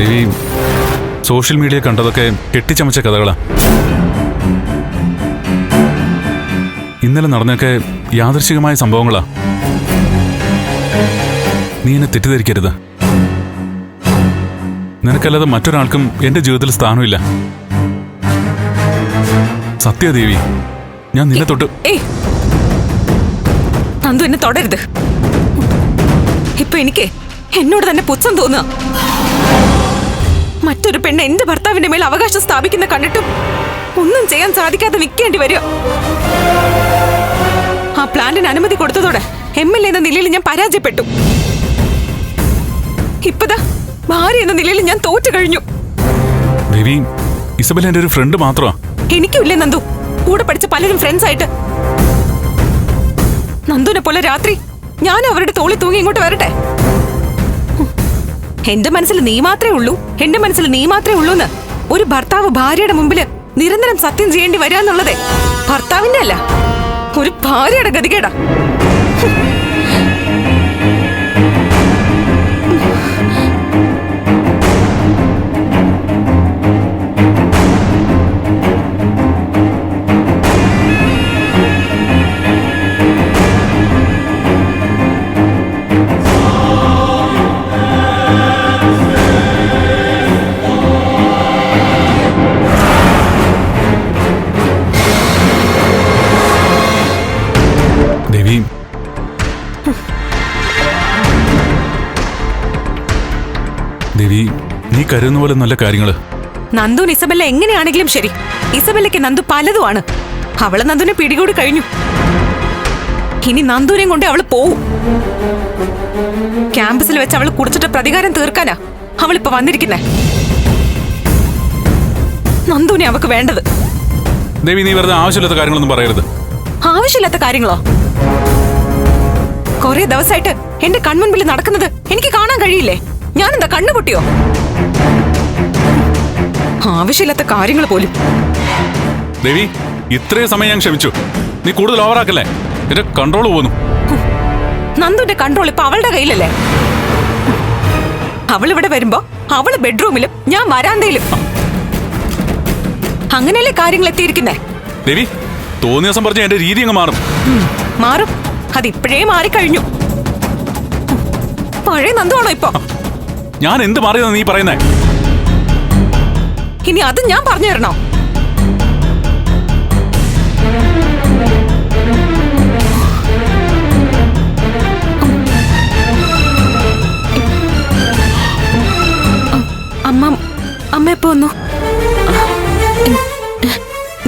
ദേവി, social media കണ്ടതൊക്കെ കെട്ടിച്ചമച്ച കഥകളാ. ഇന്നലെ നടന്നൊക്കെ യാദൃശികമായ സംഭവങ്ങളാ. നീ എന്നെ തെറ്റിദ്ധരിക്കരുത്. നിനക്കല്ലാതെ മറ്റൊരാൾക്കും എന്റെ ജീവിതത്തിൽ സ്ഥാനമില്ല. സത്യദേവി, ഞാൻ നിന്നെ തൊട്ട് നന്ദു എന്നെ തൊടരുത്. ഇപ്പൊ എനിക്ക് എന്നോട് തന്നെ പുച്ഛം തോന്നുക. മറ്റൊരു പെണ്ണ് എന്റെ ഭർത്താവിന്റെ മേൽ അവകാശം സ്ഥാപിക്കുന്ന കണ്ടിട്ടും ഒന്നും ചെയ്യാൻ സാധിക്കാതെ നിൽക്കേണ്ടി വരിക. ആ പ്ലാന്റിന് അനുമതി കൊടുത്തതോടെ MLA എന്ന നിലയിൽ ഞാൻ പരാജയപ്പെട്ടു. ഇപ്പതാ ഭാര്യ എന്ന നിലയിൽ ഞാൻ തോറ്റു കഴിഞ്ഞു. ദേവി, ഇസബൽ എന്റെ ഒരു ഫ്രണ്ട് മാത്രമാ. എനിക്കുമില്ലേ നന്ദു കൂടെ പഠിച്ച പലരും ഫ്രണ്ട്സ് ആയിട്ട്? നന്ദുവിനെ പോലെ രാത്രി ഞാൻ അവരുടെ തോളി തൂങ്ങി ഇങ്ങോട്ട് വരട്ടെ? എന്റെ മനസ്സിൽ നീ മാത്രമേ ഉള്ളൂ, എന്റെ മനസ്സിൽ നീ മാത്രമേ ഉള്ളൂ എന്ന് ഒരു ഭർത്താവ് ഭാര്യയുടെ മുമ്പില് നിരന്തരം സത്യം ചെയ്യേണ്ടി വരാന്നുള്ളതേ ഭർത്താവിന്റെ അല്ല, ഒരു ഭാര്യയുടെ ഗതികേടാ. ദേവി, നീ കരുതുന്ന പോലെ നല്ല കാര്യങ്ങള്. നന്ദുവിന് ഇസബല്ല എങ്ങനെയാണെങ്കിലും ശരി, ഇസബല്ലയ്ക്ക് നന്ദു പലതുമാണ്. അവള് നന്ദുവിനെ പിടികൂടി കഴിഞ്ഞു. ഇനി നന്ദുവിനെയും കൊണ്ട് അവള് പോവും. ക്യാമ്പസിൽ വെച്ച് അവള് കുടിച്ചിട്ട് പ്രതികാരം തീർക്കാനാ അവളിപ്പോ വന്നിരിക്കുന്നേ. നന്ദുവിനെ അവക്ക് വേണ്ടത്. ദേവി, നീ വെറുതെ ആവശ്യമില്ലാത്ത കാര്യങ്ങളൊന്നും പറയരുത്. ആവശ്യമില്ലാത്ത കാര്യങ്ങളോ? കൊറേ ദിവസമായിട്ട് എന്റെ കൺമുൻപിൽ നടക്കുന്നത് എനിക്ക് കാണാൻ കഴിയില്ലേ? ഞാനെന്താ കണ്ണുപൊട്ടിയോ? ആവശ്യമില്ലാത്ത കാര്യങ്ങൾ പോലും. ദേവി, ഇത്രയും സമയം ഞാൻ ക്ഷമിച്ചു. നീ കൂടുതൽ ഓവറാക്കല്ലേ? എന്റെ കൺട്രോൾ പോകുന്നു. നന്ദുന്റെ കൺട്രോൾ ഇപ്പൊ അവളുടെ കയ്യിലല്ലേ? അവൾ ഇവിടെ വരുമ്പോ അവള് ബെഡ്റൂമിലും ഞാൻ വരാന്തയിലും. അങ്ങനെയല്ലേ കാര്യങ്ങൾ എത്തിയിരിക്കുന്നേ? ദേവി, തോന്നിയ ദിവസം പറഞ്ഞ എന്റെ രീതി അങ്ങ് മാറും. മാറും, അതിപ്പോഴേ മാറിക്കഴിഞ്ഞു. പഴയ നന്ദുവാണോ ഇപ്പൊ? ഞാൻ എന്ത് മാറിയെന്ന് നീ പറയുന്നേ? ഇനി അത് ഞാൻ പറഞ്ഞു തരണോ? അമ്മ എപ്പോ വന്നു?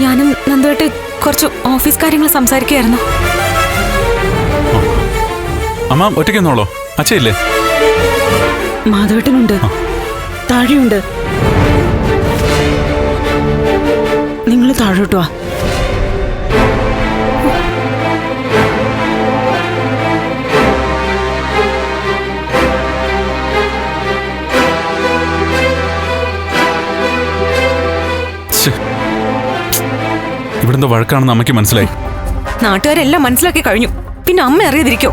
ഞാനും നന്ദുവായിട്ട് കുറച്ച് ഓഫീസ് കാര്യങ്ങൾ സംസാരിക്കുകയായിരുന്നു. അമ്മ ഒറ്റയ്ക്കെന്നോളോ? അച്ഛയില്ലേ? മാധവേട്ടനുണ്ട്, താഴെയുണ്ട്. നിങ്ങൾ താഴോട്ട് വാ. ഇവിടെന്തോ വഴക്കാണെന്ന് അമ്മയ്ക്ക് മനസ്സിലായി. നാട്ടുകാരെല്ലാം മനസ്സിലാക്കി കഴിഞ്ഞു. പിന്നെ അമ്മ അറിയാതിരിക്കോ?